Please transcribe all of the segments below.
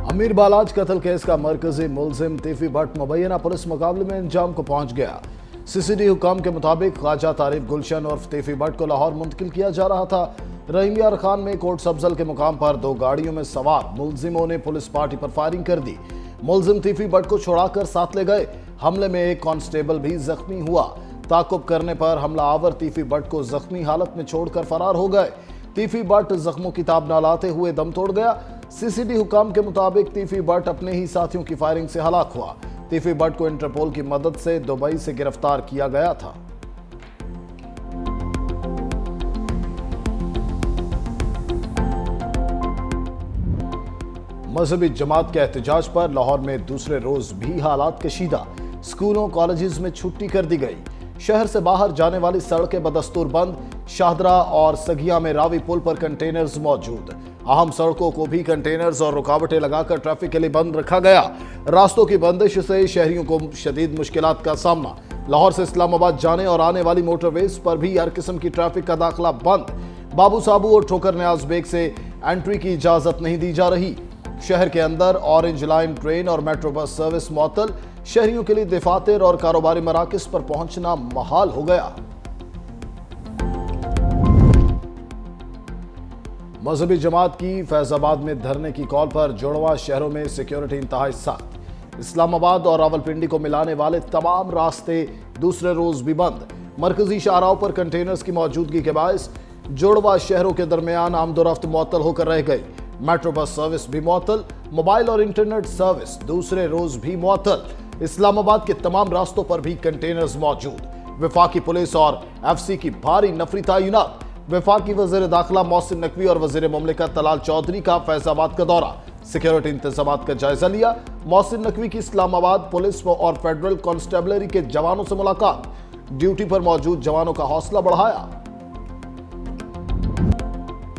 अमीर बालाज कत्ल केस का मरकजी मुलजिम तीफी भट्ट मुबैना पुलिस मुकाबले में अंजाम को पहुंच गया। सीसीडी हुकाम के मुताबिक ख्वाजा तारिफ गुलशन और तीफी भट्ट को लाहौर मुंतकिल किया जा रहा था। रहीम यार खान में कोट सब्जल के मुकाम पर दो गाड़ियों में सवार मुलजिमों ने पुलिस पार्टी पर फायरिंग कर दी। मुलजिम तीफी भट्ट को छुड़ाकर साथ ले गए। हमले में एक कांस्टेबल भी जख्मी हुआ। ताकुब करने पर हमलावर तीफी भट्ट को जख्मी हालत में छोड़कर फरार हो गए। तीफी भट्ट जख्मों की ताब न लाते हुए दम तोड़ गया। सीसीडी हुकाम के मुताबिक तीफी भट्ट अपने ही साथियों की फायरिंग से हलाक हुआ। तीफी भट्ट को इंटरपोल की मदद से दुबई से गिरफ्तार किया गया था। मजहबी जमात के एहतजाज पर लाहौर में दूसरे रोज भी हालात कशीदा। स्कूलों कॉलेजेस में छुट्टी कर दी गई। शहर से बाहर जाने वाली सड़कें बदस्तूर बंद। शाहदरा और सगिया में रावी पुल पर कंटेनर्स मौजूद। अहम सड़कों को भी कंटेनर्स और रुकावटें लगाकर ट्रैफिक के लिए बंद रखा गया। रास्तों की बंदिश से शहरियों को शदीद मुश्किलात का सामना। लाहौर से इस्लामाबाद जाने और आने वाली मोटरवेज पर भी हर किस्म की ट्रैफिक का दाखिला बंद। बाबू साबू और ठोकर न्याज बेग से एंट्री की इजाजत नहीं दी जा रही। शहर के अंदर ऑरेंज लाइन ट्रेन और मेट्रो बस सर्विस मुअत्तल। शहरियों के लिए दफातर और कारोबारी मराकज पर पहुंचना महाल हो गया। मजहबी जमात की फैजाबाद में धरने की कॉल पर जुड़वा शहरों में सिक्योरिटी इंतहाई सख्त। इस्लामाबाद और रावलपिंडी को मिलाने वाले तमाम रास्ते दूसरे रोज भी बंद। मरकजी शाहराहों पर कंटेनर्स की मौजूदगी के बायस जुड़वा शहरों के दरमियान आमदोरफ्त मुअत्तल होकर रह गई। मेट्रो बस सर्विस भी मुअत्तल। मोबाइल और इंटरनेट सर्विस दूसरे रोज भी मुअत्तल। इस्लामाबाद के तमाम रास्तों पर भी कंटेनर्स मौजूद। वफाकी पुलिस और एफसी की भारी नफरी तैनात। वफाकी वज़ीर दाखिला मोहसिन नकवी और वज़ीर मुमलिकत तलाल चौधरी का फैजाबाद का दौरा। सिक्योरिटी इंतजामात का जायजा लिया। मोहसिन नकवी की इस्लामाबाद पुलिस और फेडरल कांस्टेबलरी के जवानों से मुलाकात। ड्यूटी पर मौजूद जवानों का हौसला बढ़ाया।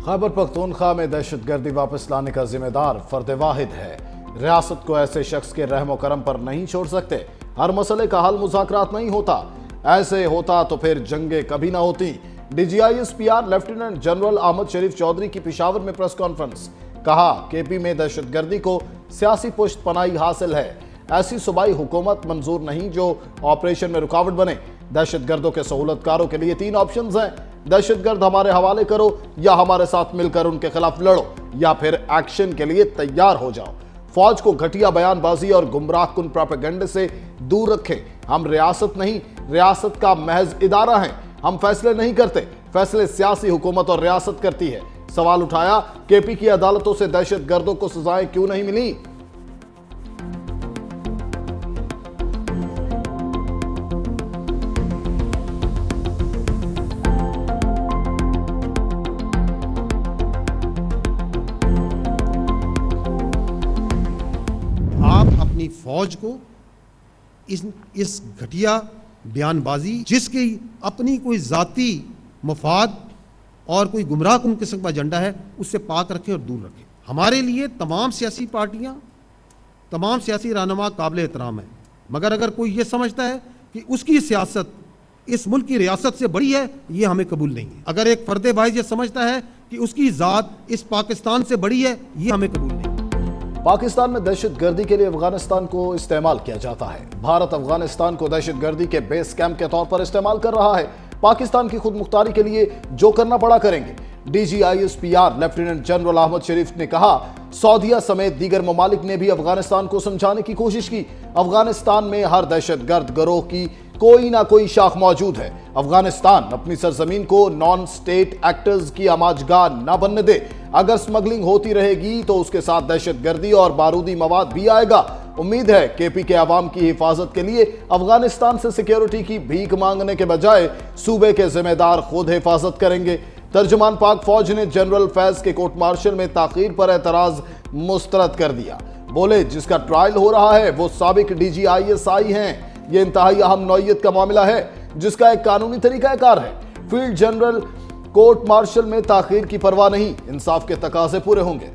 खैबर पख्तूनख्वा में दहशतगर्दी वापस लाने का जिम्मेदार फर्द वाहिद है। रियासत को ऐसे शख्स के रहम व करम पर नहीं छोड़ सकते। हर मसले का हल मुज़ाकरात नहीं होता। ऐसे होता तो फिर जंगे कभी ना होती। DGISPR लेफ्टिनेंट जनरल अहमद शरीफ चौधरी की पेशावर में प्रेस कॉन्फ्रेंस। कहा KP में दहशतगर्दी को सियासी पुष्ट पनाही हासिल है। ऐसी सूबाई हुकूमत मंजूर नहीं जो ऑपरेशन में रुकावट बने। दहशतगर्दों के सहूलतकारों के लिए 3 ऑप्शंस हैं। दहशतगर्द हमारे हवाले करो या हमारे साथ मिलकर उनके खिलाफ लड़ो या फिर एक्शन के लिए तैयार हो जाओ। फौज को घटिया बयानबाजी और गुमराहकुन प्रोपेगेंडे से दूर रखें। हम रियासत नहीं, रियासत का महज इदारा है। हम फैसले नहीं करते, फैसले सियासी हुकूमत और रियासत करती है। सवाल उठाया KP की अदालतों से दहशतगर्दों को सजाएं क्यों नहीं मिली। अपनी फौज को इस घटिया बयानबाजी जिसकी अपनी कोई जाती मफाद और कोई गुमराहकुन किस्म का एजेंडा है उससे पाक रखें और दूर रखें। हमारे लिए तमाम सियासी पार्टियां, तमाम सियासी रहनुमा काबिल एहतराम है, मगर अगर कोई ये समझता है कि उसकी सियासत इस मुल्क की रियासत से बड़ी है, ये हमें कबूल नहीं है। अगर एक फर्द भाई ये समझता है कि उसकी ज़ात इस पाकिस्तान से बड़ी है, ये हमें कबूल नहीं है। पाकिस्तान में दहशतगर्दी के लिए अफगानिस्तान को इस्तेमाल किया जाता है। भारत अफगानिस्तान को दहशतगर्दी के बेस कैंप के तौर पर इस्तेमाल कर रहा है। पाकिस्तान की खुद मुख्तारी के लिए जो करना पड़ा करेंगे। DGISPR लेफ्टिनेंट जनरल अहमद शरीफ ने कहा, सऊदीया समेत दीगर ममालिक ने भी अफगानिस्तान को समझाने की कोशिश की। अफगानिस्तान में हर दहशतगर्द गिरोह की कोई ना कोई शाख मौजूद है। अफगानिस्तान अपनी सरजमीन को नॉन स्टेट एक्टर्स की आमाजगाह न बनने दे। अगर स्मगलिंग होती रहेगी तो उसके साथ दहशतगर्दी और बारूदी मवाद भी आएगा। उम्मीद है KP के अवाम की हिफाजत के लिए अफगानिस्तान से सिक्योरिटी की भीख मांगने के बजाय सूबे के जिम्मेदार खुद हिफाजत करेंगे। तर्जुमान पाक फौज ने जनरल फैज के कोर्ट मार्शल में ताखीर पर एतराज मुस्तरद कर दिया। बोले, जिसका ट्रायल हो रहा है वो साबिक DGISI हैं। यह इंतहाई अहम नौइयत का मामला है जिसका एक कानूनी तरीकाकार है। फील्ड जनरल कोर्ट मार्शल में ताखीर की परवाह नहीं, इंसाफ के तकाजे पूरे होंगे।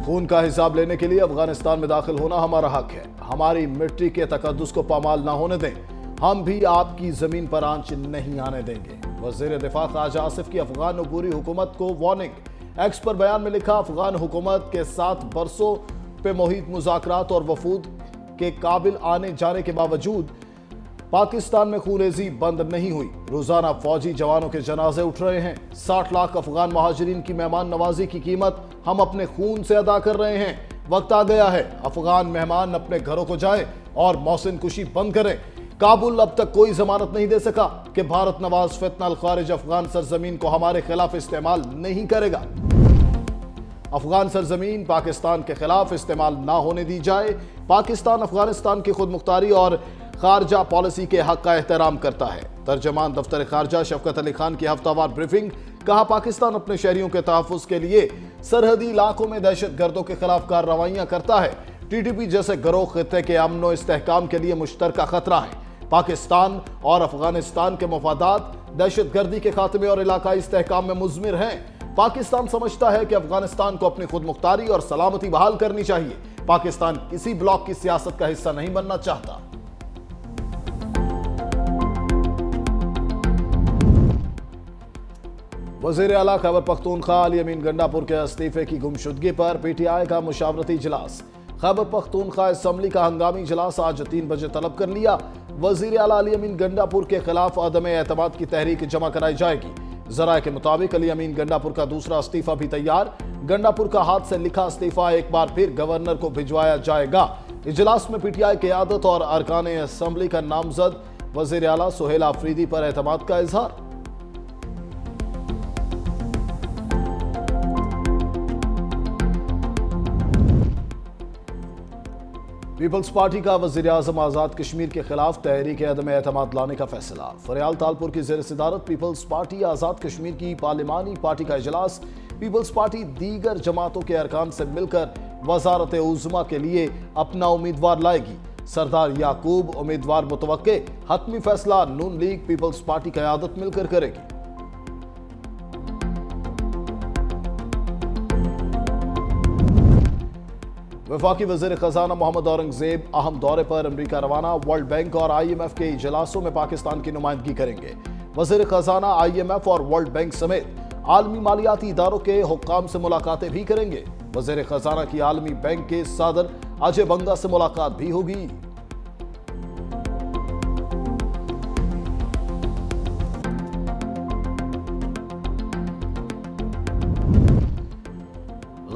खून का हिसाब लेने के लिए अफगानिस्तान में दाखिल होना हमारा हक है। हमारी मिट्टी के तकद्दुस को पामाल ना होने दें। हम भी आपकी जमीन पर आंच नहीं आने देंगे। वजीर दिफा ख्वाजा आसिफ की अफगान अबूरी हुकूमत को वार्निंग। एक्स पर बयान में लिखा, अफगान हुकूमत के साथ बरसों पे मुहित मुज़ाकरात और वफूद के काबिल आने जाने के बावजूद पाकिस्तान में खूनरेजी बंद नहीं हुई। रोजाना फौजी जवानों के जनाजे उठ रहे हैं। 60 लाख अफगान महाजरीन की मेहमान नवाजी की कीमत हम अपने खून से अदा कर रहे हैं। वक्त आ गया है अफगान मेहमान अपने घरों को जाएं और मौसिन कुशी बंद करें। काबुल अब तक कोई जमानत नहीं दे सका कि भारत नवाज फितना खारिज अफगान सरजमीन को हमारे खिलाफ इस्तेमाल नहीं करेगा। अफगान सरजमीन पाकिस्तान के खिलाफ इस्तेमाल ना होने दी जाए। पाकिस्तान अफगानिस्तान की खुद मुख्तारी और खारजा पॉलिसी के हक का एहतराम करता है। तर्जमान दफ्तर खारजा शफकत अली खान की हफ्तावार ब्रीफिंग। कहा, पाकिस्तान अपने शहरियों के तहफ़्फ़ुज़ के लिए सरहदी इलाकों में दहशतगर्दों के खिलाफ कार्रवाइयां करता है। टीटीपी जैसे गिरोह खित्ते के अमन व इस्तेहकाम के लिए मुश्तरका खतरा है। पाकिस्तान और अफगानिस्तान के मफादात दहशतगर्दी के खात्मे और इलाकाई इस्तेहकाम में मुज़मिर हैं। पाकिस्तान समझता है कि अफगानिस्तान को अपनी खुद मुख्तारी और सलामती बहाल करनी चाहिए। पाकिस्तान किसी ब्लॉक की सियासत का हिस्सा नहीं बनना चाहता। वज़ीर आला खैबर पख्तूनख्वा अली अमीन गंडापुर के इस्तीफे की गुमशुदगी पर पीटीआई का मुशावरती इजलास। खैबर पख्तूनख्वा असम्बली का हंगामी इजलास आज 3 बजे तलब कर लिया। वज़ीर आला अली अमीन गंडापुर के खिलाफ अदम एतमाद की तहरीक जमा कराई जाएगी। जराये के मुताबिक अली अमीन गंडापुर का दूसरा इस्तीफा भी तैयार। गंडापुर का हाथ से लिखा इस्तीफा एक बार फिर गवर्नर को भिजवाया जाएगा। इजलास में पीटीआई क़यादत और अरकान असम्बली का नामजद वज़ीर आला सुहेल आफरीदी पर एतमाद का इजहार। पीपल्स पार्टी का वज़ीर आज़म आज़ाद कश्मीर के खिलाफ तहरीक अदम एतमाद लाने का फैसला। फरियाल तालपुर की ज़ेर सदारत पीपल्स पार्टी आज़ाद कश्मीर की पार्लिमानी पार्टी का इजलास। पीपल्स पार्टी दीगर जमातों के अरकान से मिलकर वज़ारत उज़्मा के लिए अपना उम्मीदवार लाएगी। सरदार याकूब उम्मीदवार मुतवक्के। हतमी फैसला नून लीग पीपल्स पार्टी क़यादत मिलकर करेगी। वफाकी वज़ीर ख़ज़ाना मोहम्मद औरंगज़ेब अहम दौरे पर अमरीका रवाना। वर्ल्ड बैंक और IMF के इजलासों में पाकिस्तान की नुमाइंदगी करेंगे। वज़ीर ख़ज़ाना IMF और वर्ल्ड बैंक समेत आलमी मालियाती इदारों के हुक्काम से मुलाकातें भी करेंगे। वज़ीर ख़ज़ाना की आलमी बैंक के सदर अजय बंगा से मुलाकात भी होगी।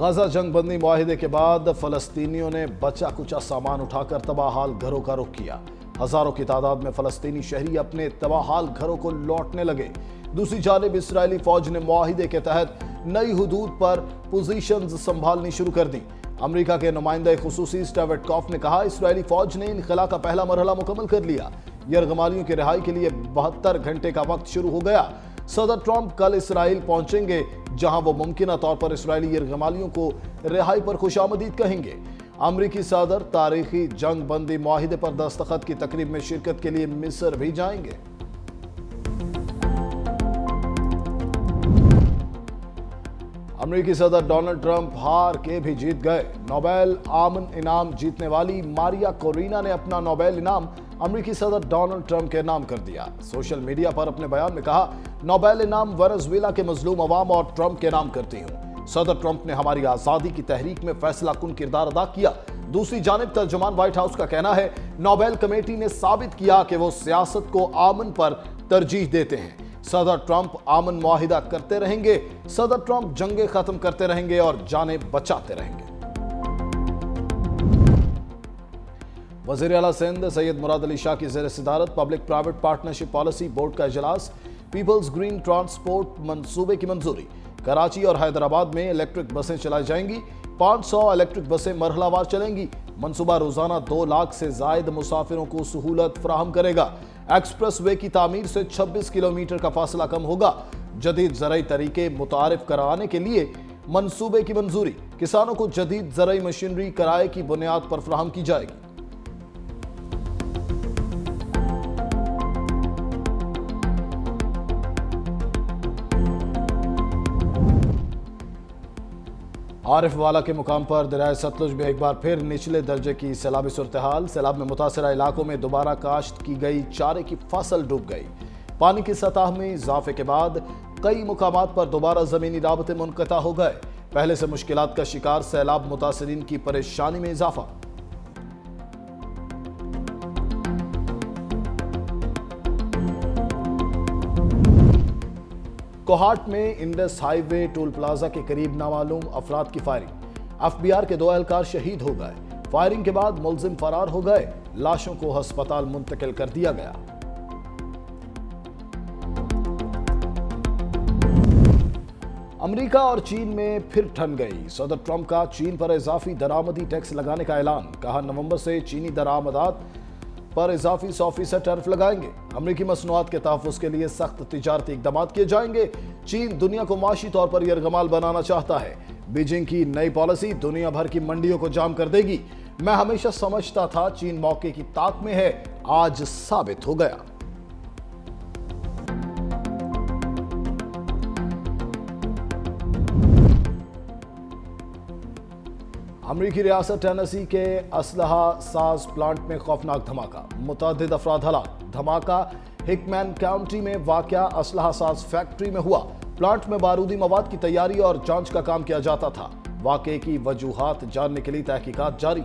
गजा जंग बंदी मुआहिदे के बाद फलस्तीनियों ने बचा कुचा सामान उठाकर तबाहाल घरों का रुख किया। हजारों की तादाद में फलस्तीनी शहरी अपने तबाहाल घरों को लौटने लगे। दूसरी जानिब इसराइली फौज ने मुआहिदे के तहत नई हुदूद पर पोजीशंस संभालनी शुरू कर दी। अमेरिका के नुमाइंदा खुसूसी स्टीव विटकॉफ ने कहा, इसराइली फौज ने इनखला का पहला मरहला मुकम्मल कर लिया। यरगमालियों की रिहाई के लिए 72 घंटे का वक्त शुरू हो गया। सदर ट्रंप कल इसराइल पहुंचेंगे, जहां वो मुमकिन तौर पर इसराइली यरगमालियों को रिहाई पर खुशामदीद कहेंगे। अमरीकी सदर तारीखी जंग बंदी मुआहिदे पर दस्तखत की तकरीब में शिरकत के लिए मिस्र भी जाएंगे। अमरीकी सदर डोनाल्ड ट्रंप हार के भी जीत गए। नोबेल आमन इनाम जीतने वाली मारिया कोरिना ने अपना नोबेल इनाम अमरीकी सदर डोनाल्ड ट्रंप के नाम कर दिया। सोशल मीडिया पर अपने बयान में कहा, नोबेल इनाम वेनेजुएला के मजलूम अवाम और ट्रंप के नाम करती हूँ। सदर ट्रंप ने हमारी आजादी की तहरीक में फैसला कुन किरदार अदा किया। दूसरी जानिब तर्जुमान व्हाइट हाउस का कहना है, नोबेल कमेटी ने साबित किया कि वो सियासत को आमन पर तरजीह देते हैं। सदर ट्रंप आमन मुआहिदा करते रहेंगे। सदर ट्रंप जंगे खत्म करते रहेंगे और जाने बचाते रहेंगे। वज़ीर आला सिंध सैयद मुराद अली शाह की ज़ेर सदारत public private partnership policy board का इजलास। पीपल्स ग्रीन ट्रांसपोर्ट मंसूबे की मंजूरी। कराची और हैदराबाद में इलेक्ट्रिक बसें चलाई जाएंगी। 500 इलेक्ट्रिक बसें मरहलावार चलेंगी। मंसूबा रोजाना 2 लाख से जायद मुसाफिरों को सहूलत फराहम करेगा। एक्सप्रेस वे की तामीर से 26 किलोमीटर का फासला कम होगा। जदीद ज़राई तरीके मुतारिफ कराने के लिए मंसूबे की मंजूरी। किसानों को जदीद ज़राई मशीनरी किराए की बुनियाद पर फराहम की जाएगी। आरिफ वाला के मुकाम पर दरियाए सतलुज में एक बार फिर निचले दर्जे की सैलाबी सूरत-ए-हाल। सैलाब में मुतासरा इलाकों में दोबारा काश्त की गई चारे की फसल डूब गई। पानी की सतह में इजाफे के बाद कई मुकामात पर दोबारा जमीनी राबते मुनक़ता हो गए। पहले से मुश्किलात का शिकार सैलाब मुतासरीन की परेशानी में इजाफा। कोहाट में इंडस हाईवे टोल प्लाजा के करीब नामालूम अफराद की फायरिंग। एफबीआर के 2 एहलकार शहीद हो गए। फायरिंग के बाद मुलजिम फरार हो गए। लाशों को अस्पताल मुंतकिल कर दिया गया। अमेरिका और चीन में फिर ठन गई। सदर ट्रंप का चीन पर इजाफी दरामदी टैक्स लगाने का ऐलान। कहा नवंबर से चीनी दरामदात पर इजाफी 100% टैरिफ लगाएंगे। अमेरिकी मसनूआत के तहफ़्फ़ुज़ के लिए सख्त तिजारती इक़दाम किए जाएंगे। चीन दुनिया को माशी तौर पर यरगमाल बनाना चाहता है। बीजिंग की नई पॉलिसी दुनिया भर की मंडियों को जाम कर देगी। मैं हमेशा समझता था चीन मौके की ताक में है, आज साबित हो गया। अमरीकी रियासत टेनेसी के असलहा साज प्लांट में खौफनाक धमाका। मुतअद्दिद अफराद हलाक। धमाका हिकमैन काउंटी में वाक़या असलहा साज फैक्ट्री में हुआ। प्लांट में बारूदी मवाद की तैयारी और जांच का काम किया जाता था। वाक़ये की वजूहात जानने के लिए तहकीकात जारी।